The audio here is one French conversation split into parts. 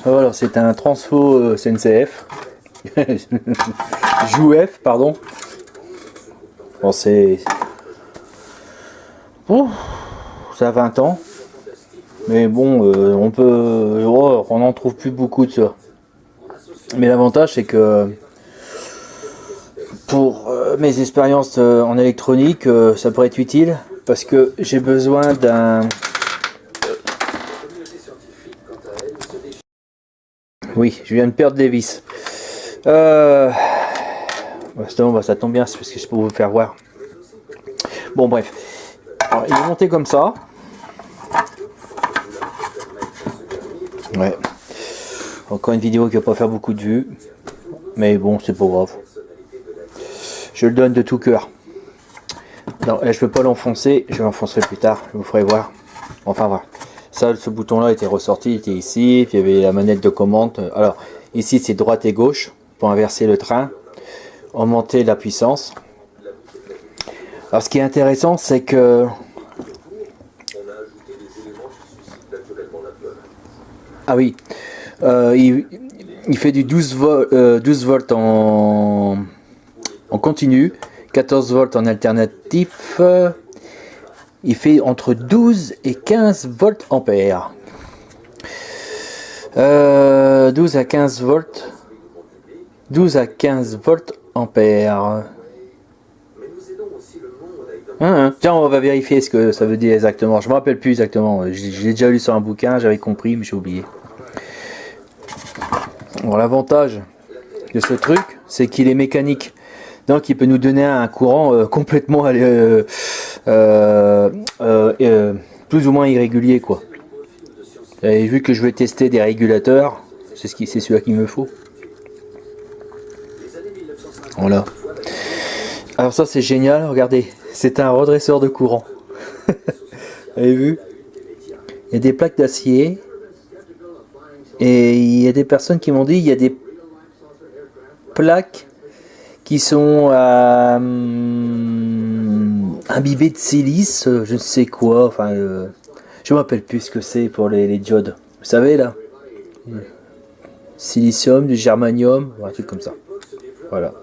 Voilà, c'est un transfo CNCF. JOUF, pardon. Bon, c'est... Oh, ça a 20 ans. Mais bon, on peut... Oh, on n'en trouve plus beaucoup de ça. Mais l'avantage, c'est que... Pour mes expériences en électronique, ça pourrait être utile. Parce que j'ai besoin d'un... Oui, je viens de perdre les vis. Ça tombe bien, c'est parce que je peux vous faire voir. Bon, bref. Alors, il est monté comme ça. Ouais. Encore une vidéo qui va pas faire beaucoup de vues. Mais bon, c'est pas grave. Je le donne de tout cœur. Non, là, je peux pas l'enfoncer. Je l'enfoncerai plus tard. Je vous ferai voir. Enfin, voilà. Ça, ce bouton-là était ressorti. Il était ici. Puis il y avait la manette de commande. Alors, ici, c'est droite et gauche pour inverser le train. Augmenter la puissance. Alors, ce qui est intéressant, c'est que... Ah oui. Il fait du 12 volts en continu, 14 volts en alternatif. Il fait entre 12 et 15 volts ampères. 12 à 15 volts. 12 à 15 volts ampères. Tiens, on va vérifier ce que ça veut dire exactement. Je me rappelle plus exactement. J'ai déjà lu sur un bouquin, j'avais compris, mais j'ai oublié. Bon, l'avantage de ce truc, c'est qu'il est mécanique. Donc il peut nous donner un courant complètement plus ou moins irrégulier, quoi. Et vu que je vais tester des régulateurs, c'est celui-là qu'il me faut. Voilà. Alors ça c'est génial, regardez, c'est un redresseur de courant. Vous avez vu? Il y a des plaques d'acier. Et il y a des personnes qui m'ont dit il y a des plaques qui sont imbibées de silice, je ne sais quoi, enfin je me rappelle plus ce que c'est pour les diodes. Vous savez là, silicium, du germanium, un truc comme ça. Voilà.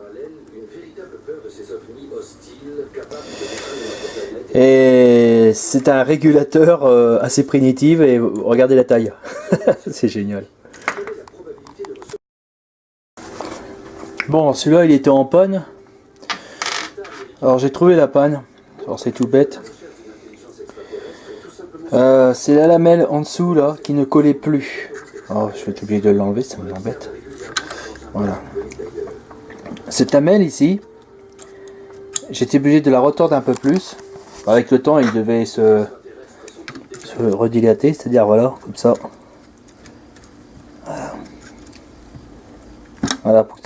Et c'est un régulateur assez primitif et regardez la taille. C'est génial. Bon, celui-là il était en panne. Alors j'ai trouvé la panne. Alors c'est tout bête. C'est la lamelle en dessous là qui ne collait plus. Oh, je vais être obligé de l'enlever, ça m'embête. Voilà. Cette lamelle ici, j'étais obligé de la retordre un peu plus. Avec le temps, il devait se redilater, c'est-à-dire voilà, comme ça. Voilà, pour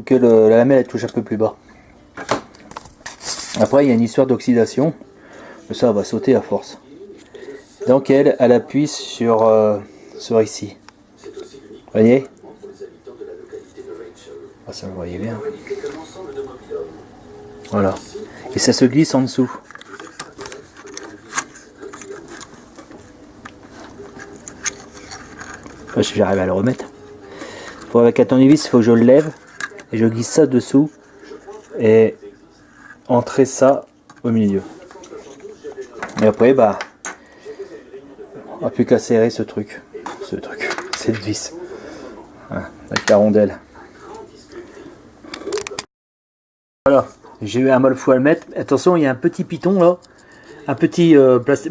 que la lamelle elle touche un peu plus bas. Après, il y a une histoire d'oxydation. Ça va sauter à force. Donc elle appuie sur ici. Vous voyez? Ah, ça vous voyez bien. Voilà. Et ça se glisse en dessous. Si j'arrive à le remettre. Avec un tournevis, il faut que je le lève et je glisse ça dessous et entrer ça au milieu. Et après, bah, on n'a plus qu'à serrer ce truc, cette vis, voilà, avec la rondelle. Voilà, j'ai eu un mal fou à le mettre. Attention, il y a un petit piton là, un petit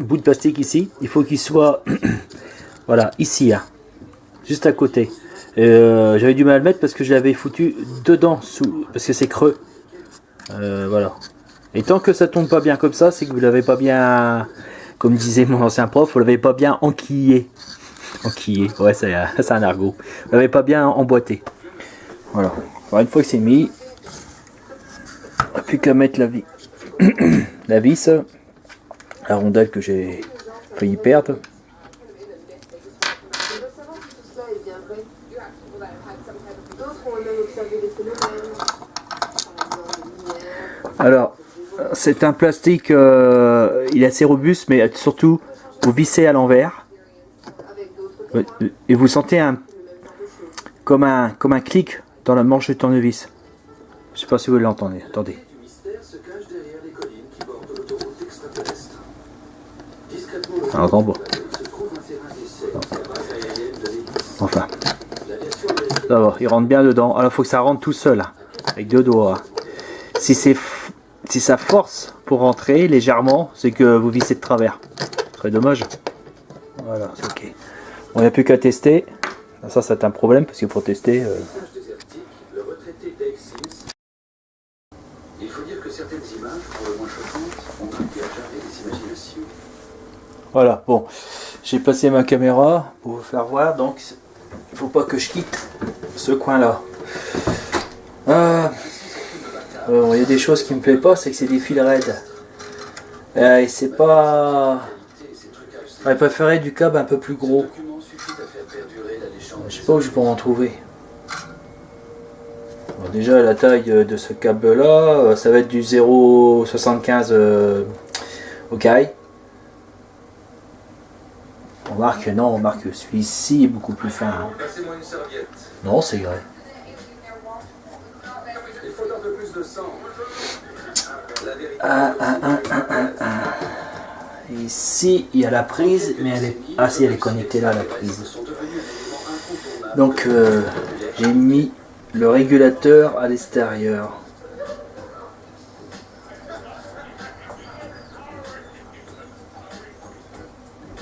bout de plastique ici. Il faut qu'il soit, voilà, ici, hein, juste à côté. J'avais du mal à le mettre parce que je l'avais foutu dedans, parce que c'est creux. Voilà. Et tant que ça tombe pas bien comme ça, c'est que vous l'avez pas bien, comme disait mon ancien prof, vous l'avez pas bien enquillé. Enquillé, ouais, c'est un argot. Vous l'avez pas bien emboîté. Voilà. Alors, une fois que c'est mis, plus qu'à mettre la vis, la rondelle que j'ai failli perdre. Alors, c'est un plastique, il est assez robuste, mais surtout, vous vissez à l'envers. Et vous sentez un comme un clic dans la manche de tournevis. Je sais pas si vous l'entendez. Attendez. On entend pas. Enfin. Ça va, il rentre bien dedans. Alors il faut que ça rentre tout seul. Avec deux doigts. Si ça force pour rentrer légèrement, c'est que vous vissez de travers. Très dommage. Voilà, c'est ok. Bon, il n'y a plus qu'à tester. Ça, c'est un problème parce que pour tester. Il faut dire que certaines images, pour le moins choquantes, ont un jarrer des imaginations. Voilà, bon. J'ai placé ma caméra pour vous faire voir. Donc, il faut pas que je quitte ce coin-là. Il y a des choses qui me plaisent pas, c'est que c'est des fils raides. Et c'est pas. J'aurais préféré du câble un peu plus gros. Je sais pas où je peux en trouver. Bon, déjà la taille de ce câble là, ça va être du 0,75 au carré. On remarque que celui-ci est beaucoup plus fin. Hein. Non, c'est vrai. Ici, il y a la prise, mais elle est... Ah si, elle est connectée là, la prise. Donc, j'ai mis le régulateur à l'extérieur.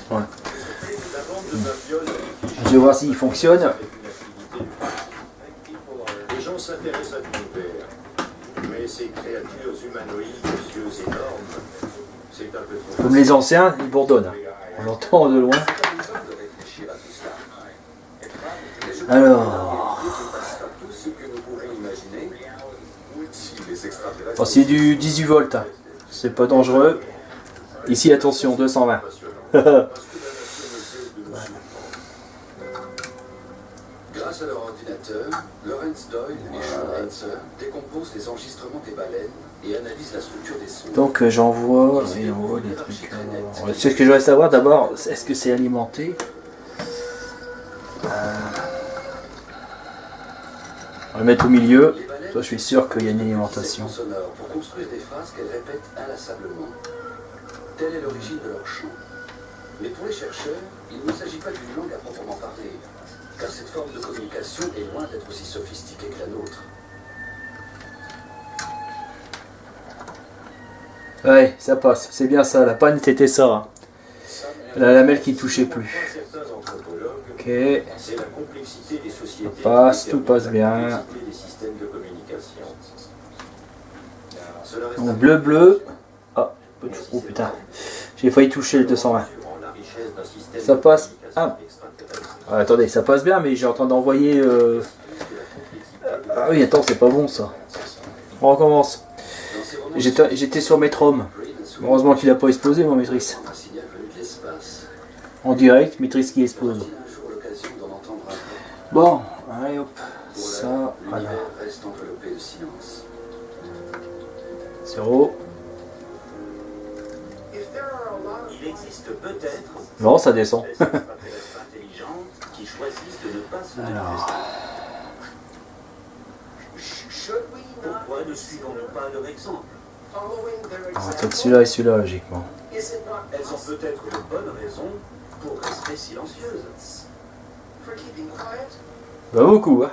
Ouais. Je vais voir s'il fonctionne. Les gens s'intéressent à l'univers, mais ces créatures humanoïdes aux yeux énormes, c'est un peu trop. Comme les anciens, ils bourdonnent. On l'entend de loin. Alors. Oh, c'est du 18 volts. C'est pas dangereux. Ici, attention, 220. Grâce à leur ordinateur, Lawrence Doyle et Sean Hanser décomposent les enregistrements des baleines et analysent la structure des sons. Donc j'envoie et on voit des trucs. C'est ce que je voudrais savoir d'abord, est-ce que c'est alimenté? On va le mettre au milieu. Toi, je suis sûr qu'il y a une alimentation. Pour construire des phrases qu'elles répètent inlassablement. Telle est l'origine de leur chant. Mais pour les chercheurs, il ne s'agit pas d'une langue à proprement parler, car cette forme de communication est loin d'être aussi sophistiquée que la nôtre. Ouais, ça passe, c'est bien ça, la panne c'était ça. Hein. La lamelle qui touchait plus. Ok. Ça passe, tout passe bien. Donc bleu. Ah, oh putain. J'ai failli toucher le 220. Ça passe. Ah, attendez, ça passe bien, mais j'ai en train d'envoyer. Ah oui, attends, c'est pas bon ça. On recommence. J'étais sur Metrom. Heureusement qu'il n'a pas explosé mon maîtrise. En direct, maîtrise qui explose. Bon, allez hop. Ça, voilà. 0. Il existe peut-être Non, ça descend. qui choisissent de ne pas se Alors. Pourquoi ne suivons-nous pas leur exemple? On va peut-être celui-là et celui-là, logiquement. Elles ont peut-être de bonnes raisons pour rester silencieuses. Pas beaucoup, hein.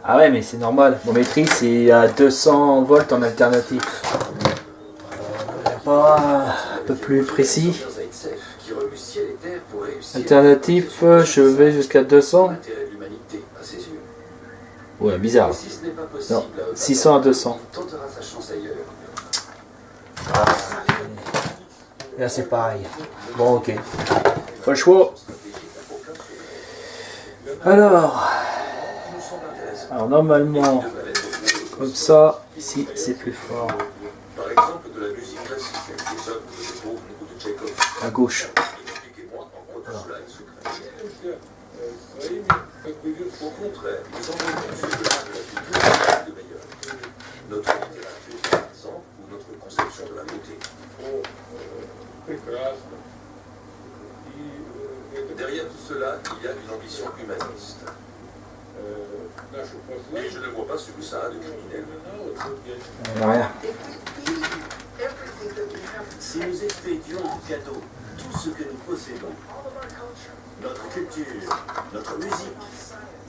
Ah ouais, mais c'est normal. Mon maîtrise, c'est à 200 volts en alternatif. Pas un peu plus précis. Alternatif, je vais jusqu'à 200. Ouais, bizarre. Non, 600 à 200. Ah. Là, c'est pareil. Bon, ok. Pas le choix. Alors normalement, comme ça, ici, c'est plus fort. Par exemple, de la musique classique, des œuvres de Beethoven ou de Tchekhov. À gauche. Expliquez-moi en quoi tout cela est secret. Au contraire, nous envoyons sur le plan de la culture de meilleur. Notre littérature, par exemple, ou notre conception de la beauté. Derrière tout cela, il y a une ambition humaniste. Et je ne vois pas ce que ça a de criminel. Rien. Si nous expédions en cadeau tout ce que nous possédons, notre culture, notre musique,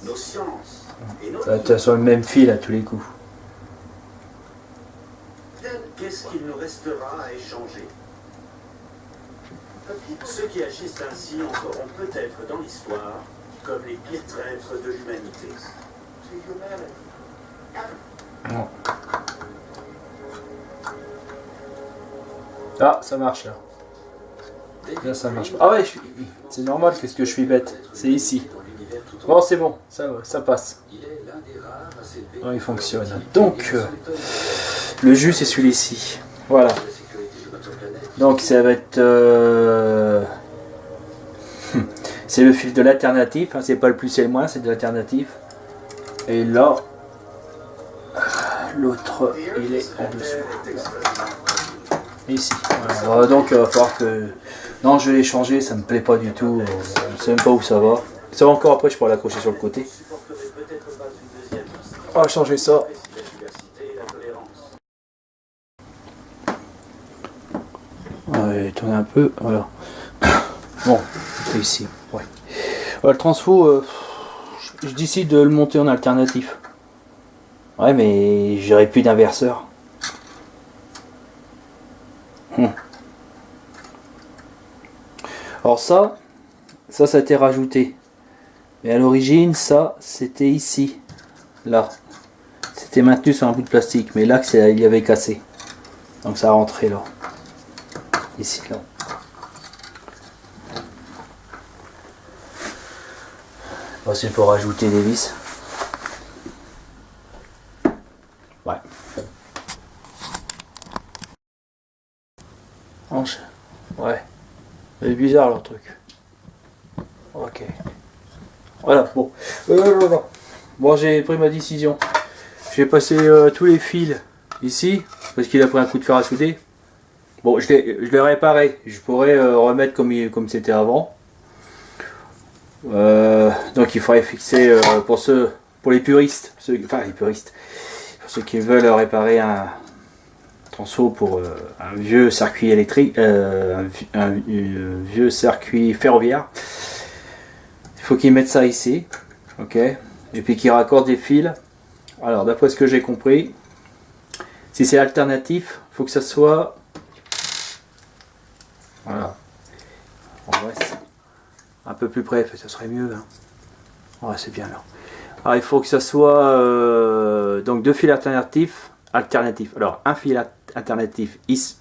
nos sciences et nos... Ça va être sur le même fil à tous les coups. Qu'est-ce qu'il nous restera à échanger? Ceux qui agissent ainsi entreront peut-être dans l'histoire comme les pires traîtres de l'humanité. Non. Ah, ça marche là. Là, ça marche. Ah ouais, c'est normal, qu'est-ce que je suis bête. C'est ici. Bon, c'est bon, ça passe. Oh, il fonctionne. Donc, le jus, c'est celui-ci. Voilà. Donc, ça va être... c'est le fil de l'alternatif. Hein, c'est pas le plus et le moins, c'est de l'alternatif. Et là, l'autre, il est en dessous. Ici. Voilà. Donc, il va falloir que... Non, je vais les changer, ça me plaît pas du tout. Je ne sais même pas où ça va. Ça va encore après, je pourrais l'accrocher sur le côté. On va changer ça. On va tourner un peu. Voilà. Bon, c'est ici. Ouais. Le transfo, je décide de le monter en alternatif. Ouais, mais j'aurais plus d'inverseur. Alors ça a été rajouté. Mais à l'origine, ça, c'était ici. Là. C'était maintenu sur un bout de plastique. Mais là, il y avait cassé. Donc ça a rentré là. Ici, là. Bon, c'est pour rajouter des vis. Ouais. Hanche. Ouais. C'est bizarre leur truc. Ok. Voilà, bon. Bon, j'ai pris ma décision. J'ai passé tous les fils ici, parce qu'il a pris un coup de fer à souder. Bon, je l'ai réparé. Je pourrais remettre comme c'était avant. Donc il faudrait fixer pour les puristes, les puristes, pour ceux qui veulent réparer un transfo pour un vieux circuit électrique, un vieux circuit ferroviaire. Il faut qu'ils mettent ça ici, ok, et puis qu'ils raccordent des fils. Alors d'après ce que j'ai compris, si c'est alternatif, il faut que ça soit, voilà, en vrai, un peu plus près, ça serait mieux. Hein. Ouais, c'est bien là. Alors il faut que ça soit donc deux fils alternatifs. Alors un fil alternatif ici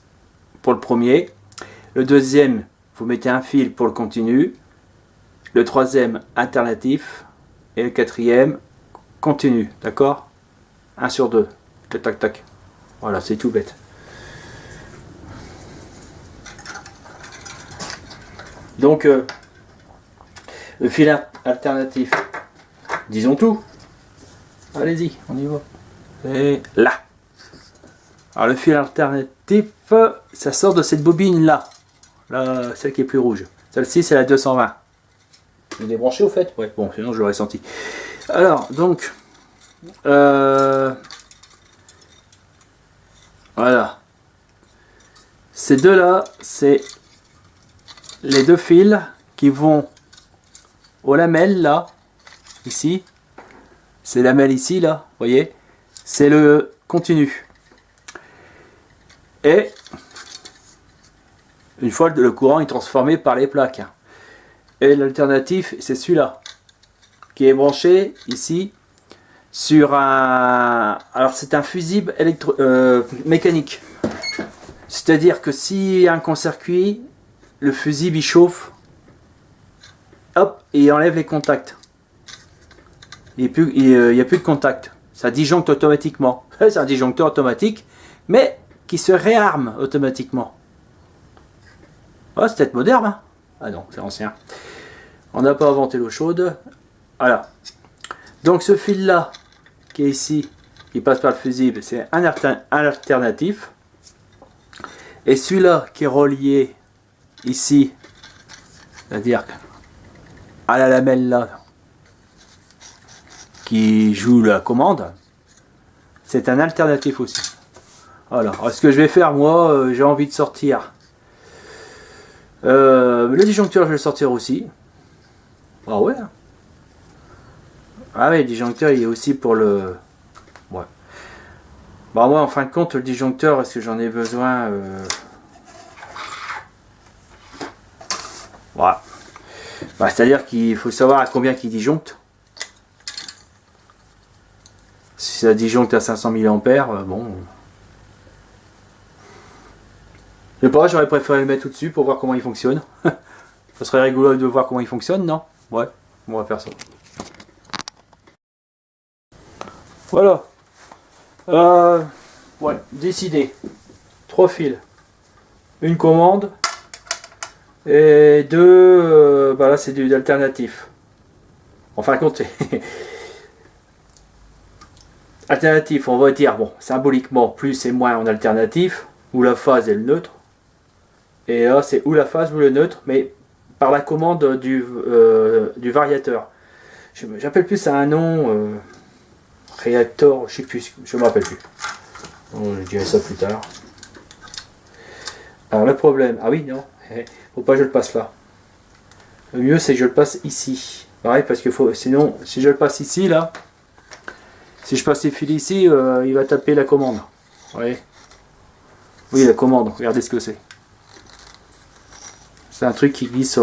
pour le premier. Le deuxième, vous mettez un fil pour le continu. Le troisième, alternatif. Et le quatrième, continu. D'accord? 1 sur 2. Tac, tac, tac. Voilà, c'est tout bête. Donc, le fil alternatif, disons tout. Allez-y, on y va. Et là. Alors, le fil alternatif, ça sort de cette bobine-là. Là, celle qui est plus rouge. Celle-ci, c'est la 220. Il est branché au fait? Ouais, bon, sinon je l'aurais senti. Alors, donc, voilà. Ces deux-là, c'est les deux fils qui vont aux lamelles, là, ici. C'est lamelle ici, là, vous voyez. C'est le continu. Et, une fois le courant est transformé par les plaques. Et l'alternatif, c'est celui-là, qui est branché ici sur un... Alors c'est un fusible mécanique. C'est-à-dire que si un court-circuit, le fusible il chauffe, hop, et il enlève les contacts. Il n'y a plus de contact. Ça disjoncte automatiquement. C'est un disjoncteur automatique, mais qui se réarme automatiquement. Oh, c'est peut-être moderne, hein? Ah non, c'est ancien. On n'a pas inventé l'eau chaude. Voilà. Donc ce fil-là, qui est ici, qui passe par le fusible, c'est un alternatif. Et celui-là qui est relié ici, c'est-à-dire à la lamelle là, qui joue la commande, c'est un alternatif aussi. Voilà. Alors, ce que je vais faire, moi, j'ai envie de sortir. Le disjoncteur, je vais le sortir aussi. Ah ouais. Ah ouais, le disjoncteur, il est aussi pour le... Ouais. Bah moi, en fin de compte, le disjoncteur, est-ce que j'en ai besoin Voilà. Bah, c'est-à-dire qu'il faut savoir à combien il disjoncte. Si ça disjoncte à 500 mA, bon... Je sais pas, j'aurais préféré le mettre tout dessus pour voir comment il fonctionne. Ça serait rigolo de voir comment il fonctionne, non? Ouais, on va faire ça. Voilà. Ouais, décidé. 3 fils. Une commande. Et 2... bah là, c'est d'alternatif. Enfin, comptez. Alternatif, on va dire, bon, symboliquement, plus et moins en alternatif, ou la phase et le neutre. Et là, c'est ou la phase ou le neutre, mais par la commande du variateur. J'appelle plus ça un nom, réacteur, je sais plus, je me rappelle plus. Je dirai ça plus tard. Alors le problème, ah oui, non, faut pas que je le passe là. Le mieux, c'est que je le passe ici. Pareil, parce que sinon, si je le passe ici, là, si je passe les fils ici, il va taper la commande. Vous voyez? Oui, la commande, regardez ce que c'est. C'est un truc qui glisse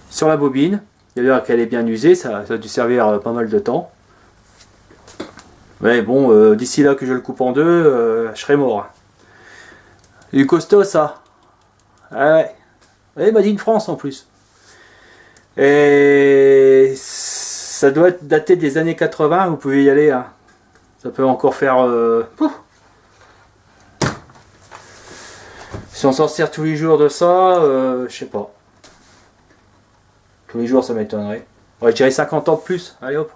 sur la bobine. D'ailleurs qu'elle est bien usée, ça a dû servir pas mal de temps. Mais bon, d'ici là que je le coupe en deux, je serai mort. Il est costaud ça. Ah ouais. Et Made in France en plus. Et ça doit être daté des années 80, vous pouvez y aller. Hein. Ça peut encore faire... Si on s'en sert tous les jours de ça, je sais pas. Tous les jours, ça m'étonnerait. Ouais, je dirais 50 ans de plus. Allez hop.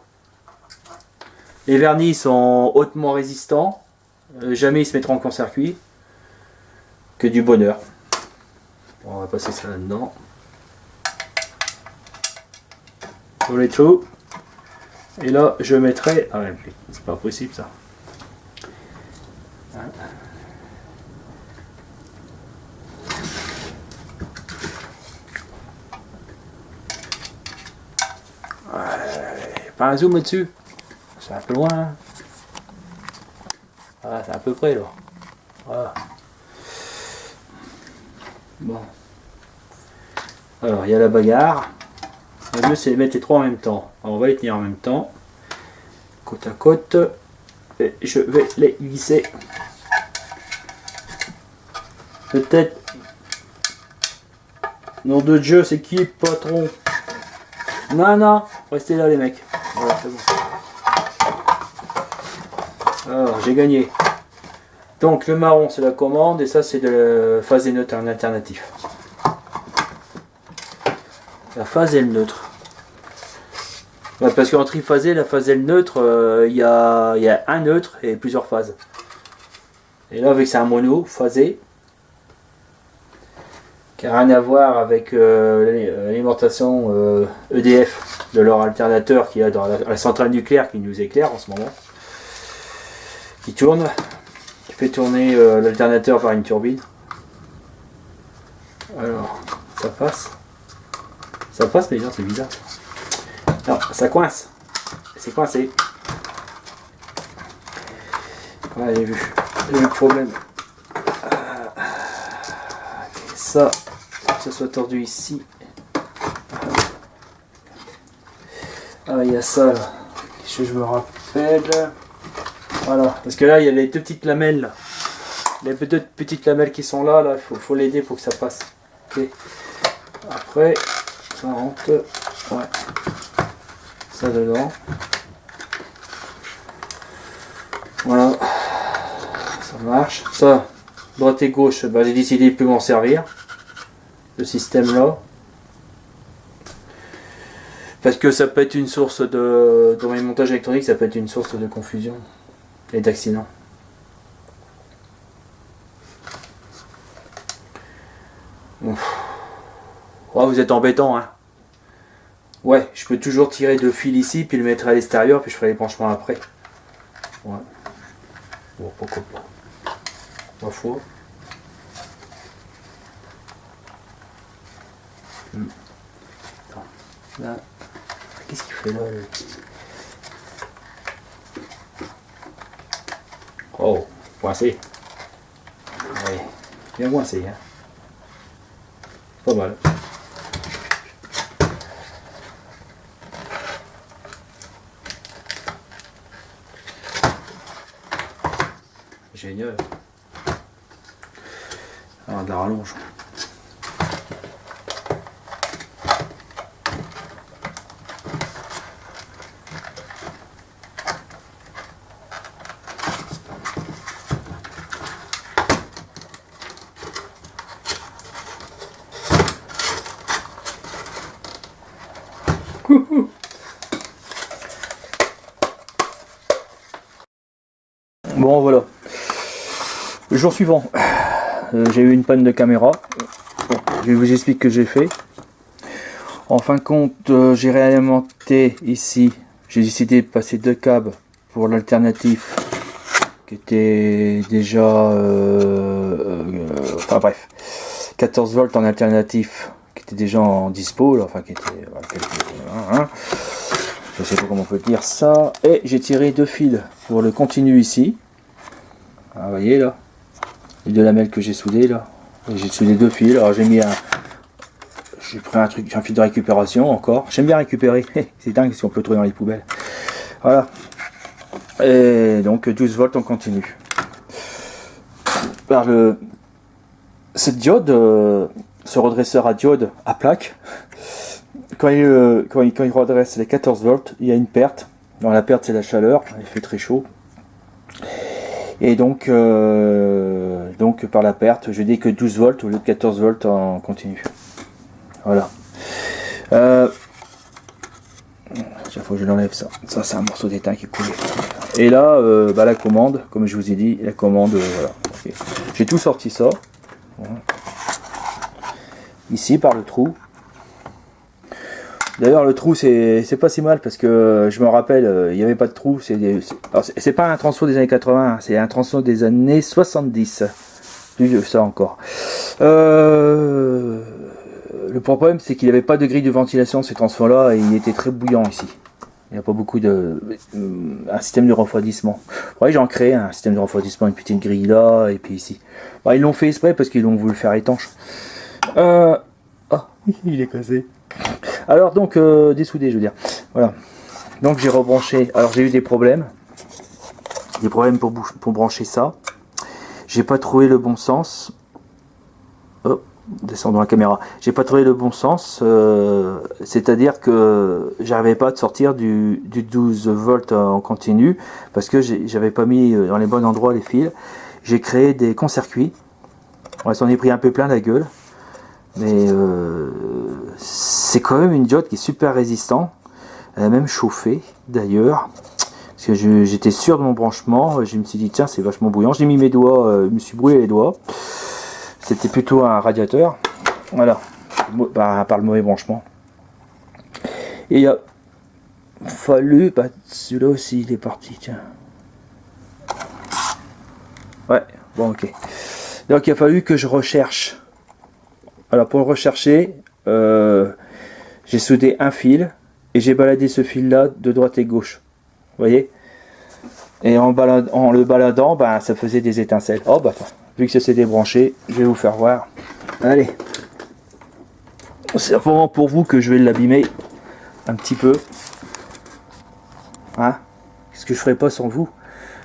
Les vernis sont hautement résistants. Jamais ils se mettront en court-circuit. Que du bonheur. Bon, on va passer ça là-dedans. Pour les trous. Et là, je mettrai... Ah ouais, c'est pas possible ça. Pas un zoom au-dessus. C'est un peu loin. Hein. Ah, c'est à peu près là. Voilà. Bon. Alors, il y a la bagarre. Le mieux, c'est de mettre les trois en même temps. Alors, on va les tenir en même temps. Côte à côte. Et je vais les glisser. Peut-être. Nom de Dieu, c'est qui, patron? Non, non, restez là, les mecs. Voilà, c'est bon. Alors, j'ai gagné. Donc, le marron, c'est la commande, et ça, c'est de la phase et neutre en alternatif. La phase et le neutre. Ouais, parce qu'en triphasé, la phase et le neutre, il y a un neutre et plusieurs phases. Et là, avec c'est un mono, phasé, qui n'a rien à voir avec l'alimentation EDF de leur alternateur qu'il y a dans la centrale nucléaire qui nous éclaire en ce moment. Qui tourne, qui fait tourner l'alternateur par une turbine. Alors, ça passe. Ça passe, mais non, c'est bizarre. Non, ça coince. C'est coincé. Ouais, j'ai vu. J'ai vu le problème. Ça, que ça soit tordu ici. Ah, il y a ça là. Je me rappelle. Voilà. Parce que là, il y a les deux petites lamelles. Là. Les deux petites lamelles qui sont là, il faut l'aider pour que ça passe. Ok. Après, ça rentre. Ouais. Ça dedans. Voilà. Ça marche. Ça, droite et gauche, bah, j'ai décidé de plus m'en servir. Le système là. Parce que ça peut être une source de... Dans les montages électroniques, ça peut être une source de confusion et d'accident. Oh, vous êtes embêtant, hein. Ouais, je peux toujours tirer 2 fils ici, puis le mettre à l'extérieur, puis je ferai les branchements après. Ouais. Bon, pourquoi pas. Ma foi. Attends. Là. Qu'est-ce qu'il fait là, le petit... Oh, coincé. Ouais, bien coincé, hein. Pas mal. Génial. Alors, de la rallonge. Bon voilà, le jour suivant, j'ai eu une panne de caméra. Bon, je vous explique ce que j'ai fait. En fin de compte, j'ai réalimenté ici, j'ai décidé de passer 2 câbles pour l'alternatif qui était déjà, enfin bref, 14 volts en alternatif qui était déjà en dispo, là, enfin qui était, je sais pas comment on peut dire ça, et j'ai tiré 2 fils pour le continu ici. Ah, vous voyez là, les 2 lamelles que j'ai soudées là, j'ai soudé 2 fils. Alors j'ai mis j'ai pris un fil de récupération encore. J'aime bien récupérer, c'est dingue ce qu'on peut trouver dans les poubelles. Voilà, et donc 12 volts en continu. Par cette diode, ce redresseur à diode à plaque, quand il redresse les 14 volts, il y a une perte. Dans la perte, c'est la chaleur, il fait très chaud. Et donc par la perte, je dis que 12 volts au lieu de 14 volts en continu. Voilà. Chaque fois que je l'enlève, ça c'est un morceau d'étain qui est coulé. Et là, la commande, comme je vous ai dit, la commande, voilà. Okay. J'ai tout sorti ça. Voilà. Ici par le trou. D'ailleurs le trou c'est pas si mal parce que je me rappelle il n'y avait pas de trou, c'est pas un transfo des années 80, c'est un transfo des années 70, plus vieux ça encore. Le problème c'est qu'il n'y avait pas de grille de ventilation ces transfos là et il était très bouillant ici. Il n'y a pas beaucoup de un système de refroidissement. Ouais, j'en crée un système de refroidissement, une petite grille là et puis ici. Bah, ils l'ont fait exprès parce qu'ils ont voulu le faire étanche. Ah, il est cassé. Alors donc dessoudé je veux dire. Voilà. Donc j'ai rebranché. Alors j'ai eu des problèmes pour brancher ça. J'ai pas trouvé le bon sens. Oh, descendons la caméra. J'ai pas trouvé le bon sens. C'est-à-dire que j'arrivais pas à sortir du 12 volts en continu parce que j'avais pas mis dans les bons endroits les fils. J'ai créé des concerts-cuits. On s'en est pris un peu plein la gueule. Mais c'est quand même une diode qui est super résistante. Elle a même chauffé d'ailleurs. Parce que j'étais sûr de mon branchement. Je me suis dit tiens c'est vachement bouillant. J'ai mis mes doigts, je me suis brûlé les doigts. C'était plutôt un radiateur. Voilà. Par le mauvais branchement. Et il a fallu. Celui-là aussi il est parti. Tiens. Ouais, bon ok. Donc il a fallu que je recherche. Alors pour le rechercher, j'ai soudé un fil et j'ai baladé ce fil là de droite et gauche. Vous voyez? Et en le baladant, ça faisait des étincelles. Oh vu que ça s'est débranché, je vais vous faire voir. Allez. C'est vraiment pour vous que je vais l'abîmer un petit peu. Hein? Qu'est-ce que je ferais pas sans vous?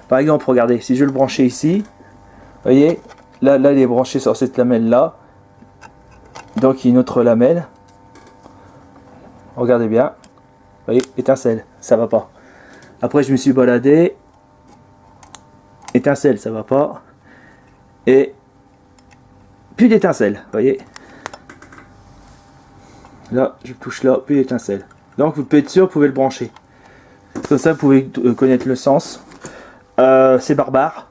Par exemple, regardez, si je le branchais ici, vous voyez, là il est branché sur cette lamelle là. Donc il y a une autre lamelle. Regardez bien. Vous voyez, étincelle, ça va pas. Après je me suis baladé. Étincelle, ça va pas. Et plus d'étincelle, vous voyez. Là, je touche là, plus d'étincelle. Donc vous pouvez être sûr, vous pouvez le brancher. Comme ça, vous pouvez connaître le sens. C'est barbare.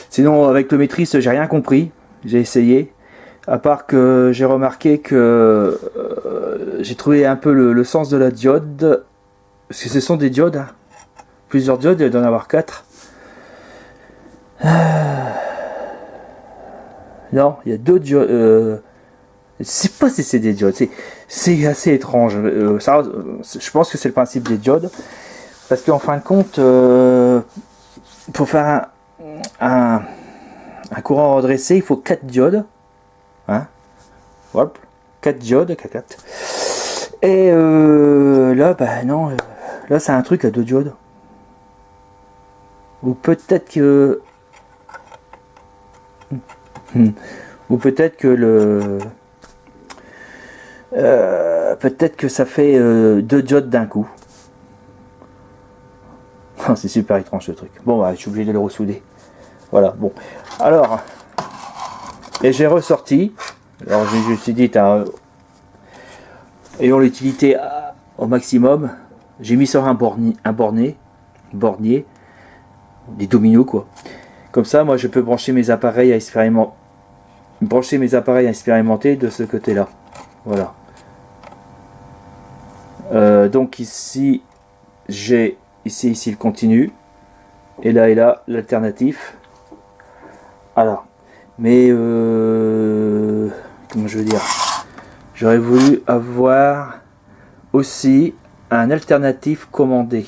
Sinon, avec le maîtrise, j'ai rien compris. J'ai essayé. À part que j'ai remarqué que j'ai trouvé un peu le sens de la diode. Parce que ce sont des diodes. Hein. Plusieurs diodes, il doit y en avoir 4. Non, il y a 2 diodes. Je sais pas si c'est des diodes. C'est assez étrange. Je pense que c'est le principe des diodes. Parce qu'en fin de compte, pour faire un courant redressé, il faut 4 diodes. Hein, hop, 4 diodes, 4. Et là, bah non, là c'est un truc à 2 diodes. Ou peut-être que... Ou peut-être que peut-être que ça fait 2 diodes d'un coup. C'est super étrange ce truc. Bon, bah, je suis obligé de le ressouder. Voilà, bon. Alors, et j'ai ressorti. Alors, je me suis dit, ayant l'utilité au maximum, j'ai mis sur un bornier, des dominos quoi. Comme ça, moi, je peux brancher mes appareils à expérimenter de ce côté-là. Voilà. Donc ici, j'ai ici le continu, et là l'alternatif. Alors, mais comment je veux dire, j'aurais voulu avoir aussi un alternatif commandé.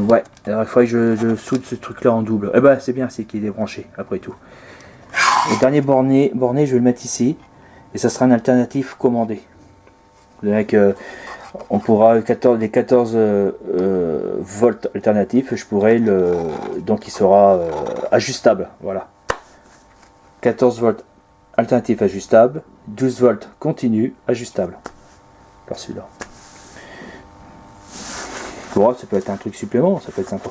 Ouais, alors il faudrait que je soude ce truc là en double. Eh ben c'est bien, c'est qu'il est branché après tout. Le dernier borné, je vais le mettre ici, et ça sera un alternatif commandé. Donc on pourra les 14 volts alternatifs, je pourrais donc il sera ajustable, voilà. 14 volts alternatif ajustable, 12 volts continu ajustable. Alors celui-là. Ouais, ça peut être un truc supplément, ça peut être sympa.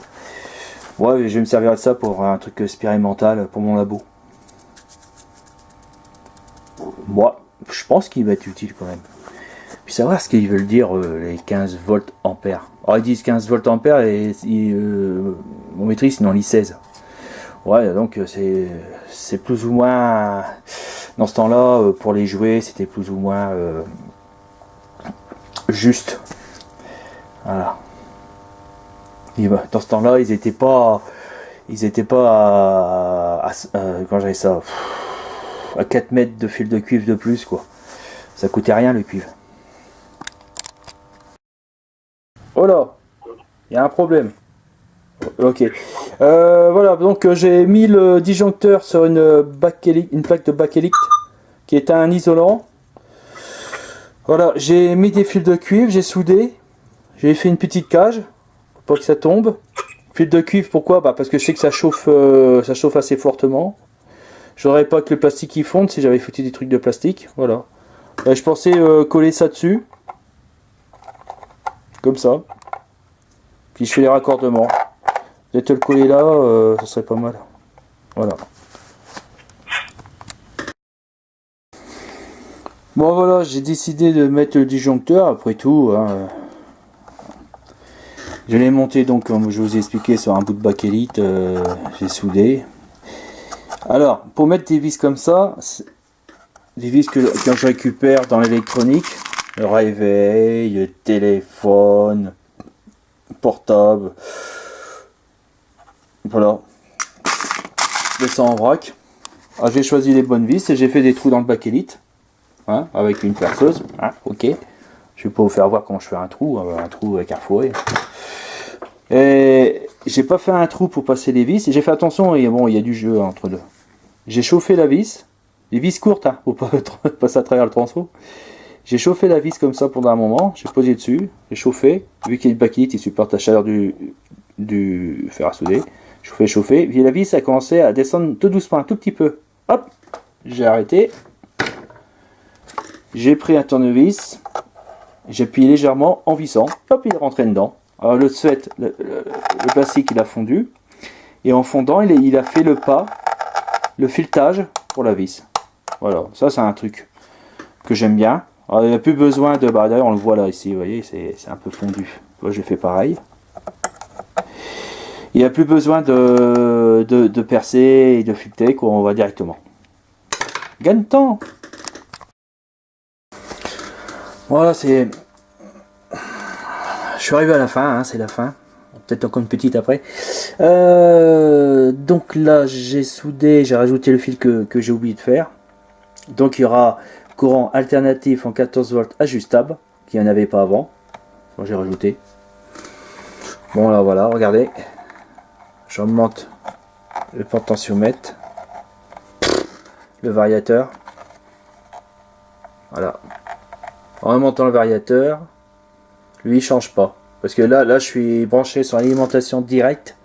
Ouais, je vais me servir de ça pour un truc expérimental pour mon labo. Moi, je pense qu'il va être utile quand même. Puis savoir ce qu'ils veulent dire les 15 volts ampères. Alors ils disent 15 volts ampères et mon maîtrise il en lit 16. Ouais, donc c'est plus ou moins dans ce temps-là pour les jouer, c'était plus ou moins juste. Voilà. Et bah, dans ce temps-là, ils étaient pas quand j'avais ça à 4 mètres de fil de cuivre de plus quoi. Ça coûtait rien le cuivre. Oh là, il y a un problème. Ok. Voilà, donc j'ai mis le disjoncteur sur une plaque de bakélite qui est un isolant. Voilà, j'ai mis des fils de cuivre, j'ai soudé, j'ai fait une petite cage pour pas que ça tombe. Fil de cuivre, pourquoi? Bah parce que je sais que ça chauffe assez fortement. J'aurais pas que le plastique qui fonde si j'avais foutu des trucs de plastique. Voilà. Je pensais coller ça dessus. Comme ça. Puis je fais les raccordements. Peut-être le coller là, ça serait pas mal. Voilà. Bon voilà, j'ai décidé de mettre le disjoncteur, après tout. Hein. Je l'ai monté donc, comme je vous ai expliqué, sur un bout de bakélite. J'ai soudé. Alors, pour mettre des vis comme ça, des vis que je récupère dans l'électronique, le réveil, le téléphone, portable, voilà, je descends en vrac. Alors, j'ai choisi les bonnes vis et j'ai fait des trous dans le bakélite, hein, avec une perceuse, hein, ok. Je vais pas vous faire voir comment je fais un trou avec un fouet. Et j'ai pas fait un trou pour passer les vis, et j'ai fait attention, et bon, il y a du jeu entre deux. J'ai chauffé la vis, les vis courtes, hein, pour pas passer à travers le transfo. J'ai chauffé la vis comme ça pendant un moment, j'ai posé dessus, j'ai chauffé, vu qu'il y a une bakélite, il supporte la chaleur du fer à souder. Chauffer, et la vis a commencé à descendre tout doucement, un tout petit peu. Hop, j'ai arrêté. J'ai pris un tournevis, j'ai appuyé légèrement en vissant, hop, il est rentré dedans. Alors le plastique il a fondu, et en fondant il a fait le filetage pour la vis. Voilà, ça c'est un truc que j'aime bien. Alors, il n'y a plus besoin de... Bah, d'ailleurs on le voit là ici, vous voyez, c'est un peu fondu. Moi j'ai fait pareil. Il n'y a plus besoin de percer et de fileter, quoi, on va directement. Gagne de temps. Voilà, c'est... Je suis arrivé à la fin, hein, c'est la fin. Peut-être encore une petite après. Donc là, j'ai soudé, j'ai rajouté le fil que j'ai oublié de faire. Donc il y aura courant alternatif en 14 volts ajustable, qui n'y en avait pas avant. Bon, j'ai rajouté. Bon là voilà, regardez. Je remonte le potentiomètre, le variateur. Voilà. En remontant le variateur, lui il change pas. Parce que là je suis branché sur l'alimentation directe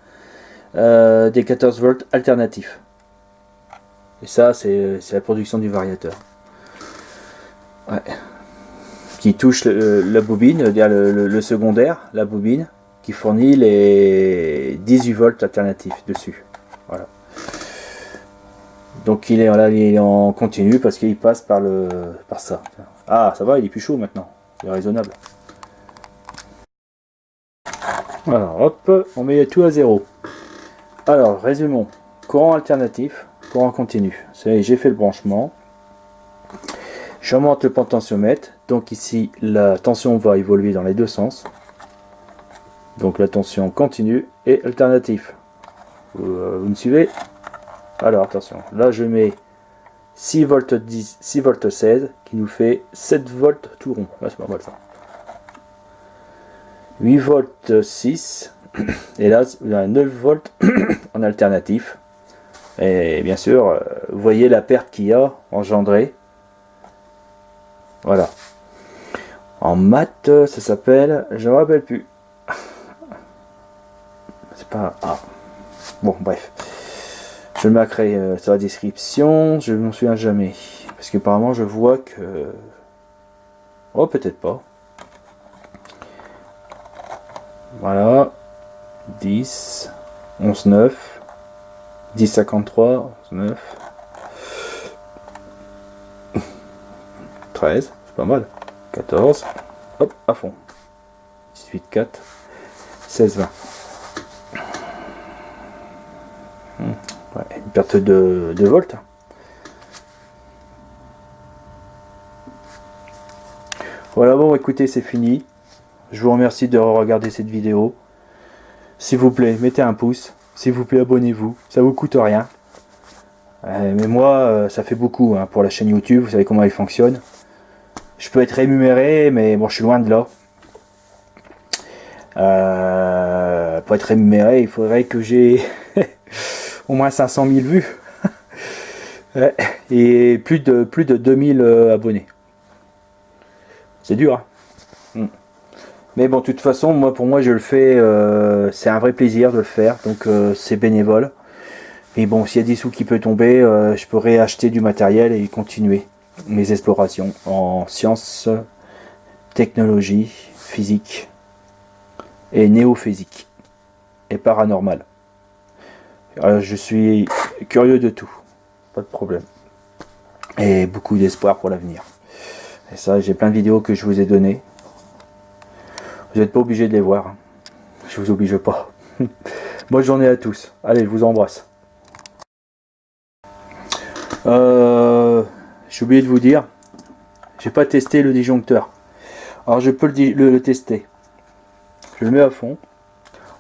des 14 volts alternatifs. Et ça c'est la production du variateur. Ouais. Qui touche la bobine, le secondaire, la bobine, qui fournit les 18 volts alternatifs dessus. Voilà. Donc il est en continu parce qu'il passe par ça. Ah, ça va, il est plus chaud maintenant. Il est raisonnable. Alors hop, on met tout à 0. Alors résumons. Courant alternatif, courant continu. J'ai fait le branchement. Je monte le potentiomètre. Donc ici la tension va évoluer dans les deux sens. Donc la tension continue et alternatif. Vous me suivez? Alors attention, là je mets 6 volts 10, 6 volts 16 qui nous fait 7 volts tout rond. Là c'est pas mal ça. 8 volts 6 et là il y a 9 volts en alternatif. Et bien sûr, vous voyez la perte qu'il y a engendrée. Voilà. En maths, ça s'appelle, je ne me rappelle plus. C'est pas... Ah. Bon, bref. Je le mettrai sur la description. Je ne m'en souviens jamais. Parce qu'apparemment, je vois que... Oh, peut-être pas. Voilà. 10. 11, 9. 10, 53. 11, 9. 13. C'est pas mal. 14. Hop, à fond. 18, 4. 16, 20. Ouais, une perte de volts. Voilà, bon écoutez, c'est fini. Je vous remercie de regarder cette vidéo. S'il vous plaît, mettez un pouce. S'il vous plaît, abonnez-vous. Ça vous coûte rien. Mais moi, ça fait beaucoup hein, pour la chaîne YouTube. Vous savez comment elle fonctionne. Je peux être rémunéré, mais bon, je suis loin de là. Pour être rémunéré, il faudrait que j'ai au moins 500 000 vues et plus de 2000 abonnés. C'est dur, hein. Mais bon, de toute façon, pour moi, je le fais. C'est un vrai plaisir de le faire, donc c'est bénévole. Mais bon, s'il y a des sous qui peuvent tomber, je pourrais acheter du matériel et continuer mes explorations en sciences, technologie, physique et néophysique et paranormal. Je suis curieux de tout, pas de problème, et beaucoup d'espoir pour l'avenir. Et ça, j'ai plein de vidéos que je vous ai données. Vous n'êtes pas obligé de les voir, hein. Je vous oblige pas. Bonne journée à tous. Allez, je vous embrasse. J'ai oublié de vous dire, j'ai pas testé le disjoncteur. Alors je peux le tester. Je le mets à fond.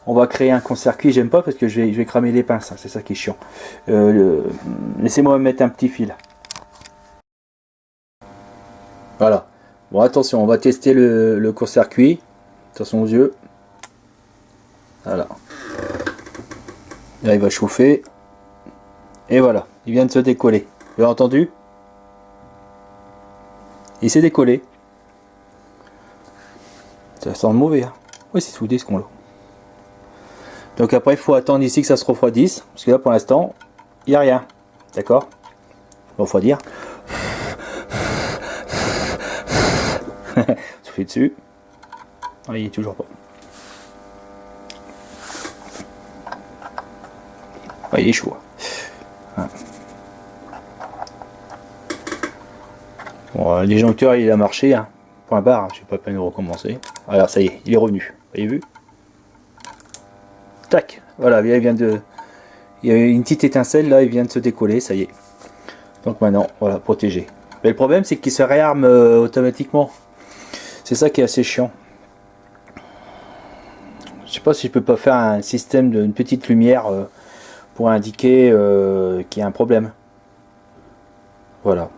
On va créer un court-circuit. J'aime pas parce que je vais cramer les pinces. Hein, c'est ça qui est chiant. Laissez-moi mettre un petit fil. Voilà. Bon, attention, on va tester le court-circuit. Attention aux yeux. Voilà. Là, il va chauffer. Et voilà. Il vient de se décoller. Vous avez entendu? Il s'est décollé. Ça sent mauvais. Hein. Oui, c'est soudé ce qu'on l'a. Donc après, il faut attendre ici que ça se refroidisse. Parce que là, pour l'instant, il n'y a rien. D'accord? Refroidir. Souffler dessus. Ah, il est toujours pas. Ah, il est chaud. Ah. Bon, le disjoncteur il a marché. Hein. Point barre. Je n'ai pas peine de recommencer. Alors ça y est, il est revenu. Vous avez vu? tac, voilà, il vient de... Il y a une petite étincelle là, il vient de se décoller, ça y est. Donc maintenant, voilà, protégé. Mais le problème, c'est qu'il se réarme automatiquement. C'est ça qui est assez chiant. Je sais pas si je peux pas faire un système d'une petite lumière pour indiquer qu'il y a un problème. Voilà.